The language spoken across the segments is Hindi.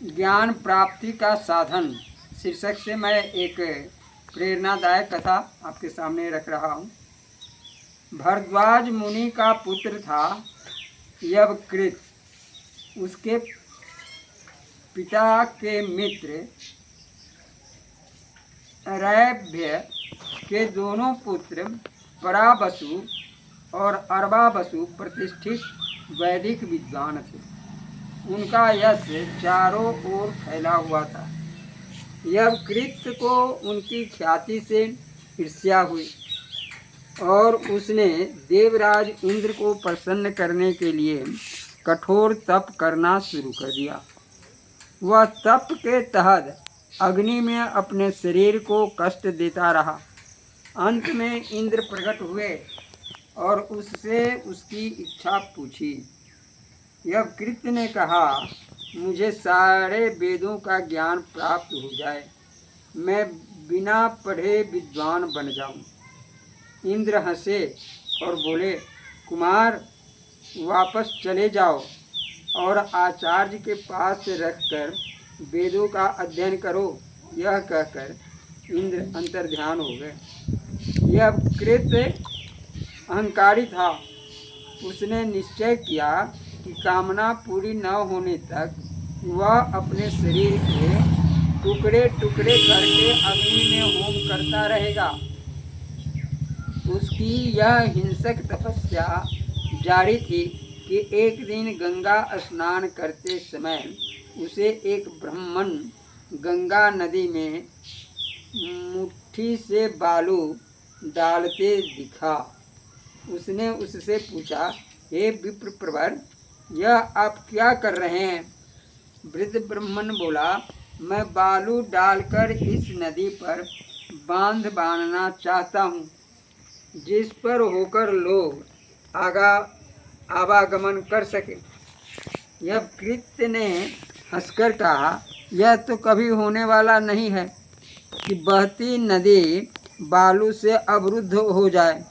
ज्ञान प्राप्ति का साधन शीर्षक से मैं एक प्रेरणादायक कथा आपके सामने रख रहा हूँ। भरद्वाज मुनि का पुत्र था यवकृत। उसके पिता के मित्र रैभ्य के दोनों पुत्र पराबसु और अरबाबसु प्रतिष्ठित वैदिक विद्वान थे। उनका यश चारों ओर फैला हुआ था। यवकृत को उनकी ख्याति से ईर्ष्या हुई और उसने देवराज इंद्र को प्रसन्न करने के लिए कठोर तप करना शुरू कर दिया। वह तप के तहत अग्नि में अपने शरीर को कष्ट देता रहा। अंत में इंद्र प्रकट हुए और उससे उसकी इच्छा पूछी। यवकृत ने कहा, मुझे सारे वेदों का ज्ञान प्राप्त हो जाए, मैं बिना पढ़े विद्वान बन जाऊं। इंद्र हंसे और बोले, कुमार वापस चले जाओ और आचार्य के पास रखकर वेदों का अध्ययन करो। यह कहकर इंद्र अंतर्ध्यान हो गए। यवकृत अहंकारी था। उसने निश्चय किया कि कामना पूरी न होने तक वह अपने शरीर के टुकड़े टुकड़े करके अग्नि में होम करता रहेगा। उसकी यह हिंसक तपस्या जारी थी कि एक दिन गंगा स्नान करते समय उसे एक ब्राह्मण गंगा नदी में मुट्ठी से बालू डालते दिखा। उसने उससे पूछा, हे विप्रवर, यह आप क्या कर रहे हैं? वृद्ध ब्राह्मण बोला, मैं बालू डालकर इस नदी पर बांध बांधना चाहता हूँ, जिस पर होकर लोग आवागमन कर सके। यवकृत ने हंसकर कहा, यह तो कभी होने वाला नहीं है कि बहती नदी बालू से अवरुद्ध हो जाए।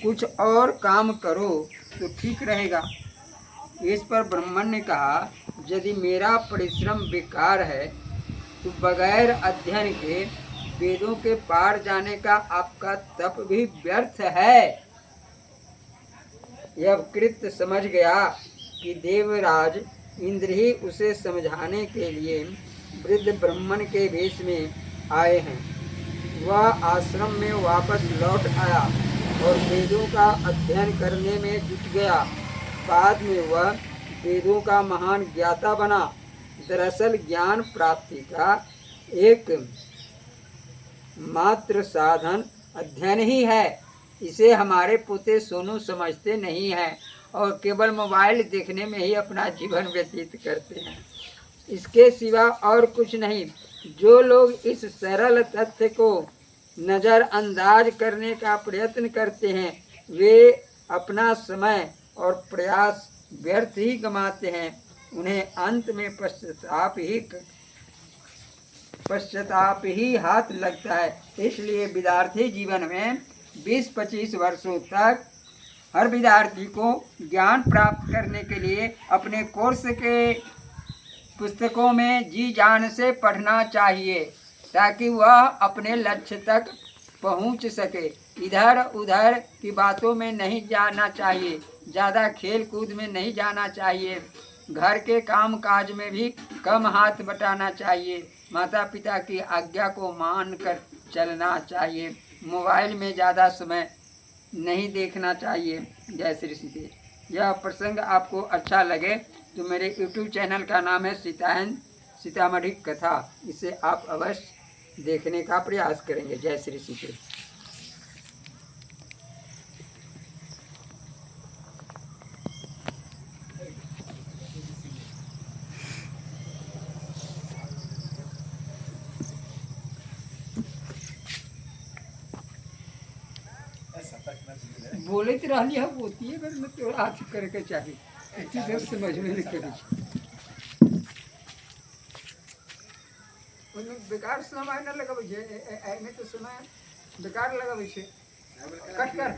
कुछ और काम करो तो ठीक रहेगा। इस पर ब्राह्मण ने कहा, यदि मेरा परिश्रम बेकार है तो बगैर अध्ययन के वेदों के पार जाने का आपका तप भी व्यर्थ है। यवकृत समझ गया कि देवराज इंद्र ही उसे समझाने के लिए वृद्ध ब्राह्मण के वेश में आए हैं। वह आश्रम में वापस लौट आया और वेदों का अध्ययन करने में जुट गया। बाद में वह वेदों का महान ज्ञाता बना। दरअसल ज्ञान प्राप्ति का एक मात्र साधन अध्ययन ही है। इसे हमारे पोते सोनू समझते नहीं हैं और केवल मोबाइल देखने में ही अपना जीवन व्यतीत करते हैं। इसके सिवा और कुछ नहीं। जो लोग इस सरल तथ्य को नज़रअंदाज करने का प्रयत्न करते हैं, वे अपना समय और प्रयास व्यर्थ ही गंवाते हैं। उन्हें अंत में पश्चाताप ही हाथ लगता है। इसलिए विद्यार्थी जीवन में 20-25 वर्षों तक हर विद्यार्थी को ज्ञान प्राप्त करने के लिए अपने कोर्स के पुस्तकों में जी जान से पढ़ना चाहिए, ताकि वह अपने लक्ष्य तक पहुंच सके। इधर उधर की बातों में नहीं जाना चाहिए, ज़्यादा खेल कूद में नहीं जाना चाहिए, घर के काम काज में भी कम हाथ बटाना चाहिए, माता पिता की आज्ञा को मान कर चलना चाहिए, मोबाइल में ज़्यादा समय नहीं देखना चाहिए। जय श्री सीते। यह प्रसंग आपको अच्छा लगे तो मेरे YouTube चैनल का नाम है सीतामढ़ी कथा। इसे आप अवश्य देखने का प्रयास करेंगे। जय श्री सीते। बोले तो रही है होती है, पर मैं तो आज करके चाहिए इतनी देर समझ में नहीं करी। बेकार समय न लगाबै छै, एहिमे तो समय बेकार लगाबै छै। कट कर।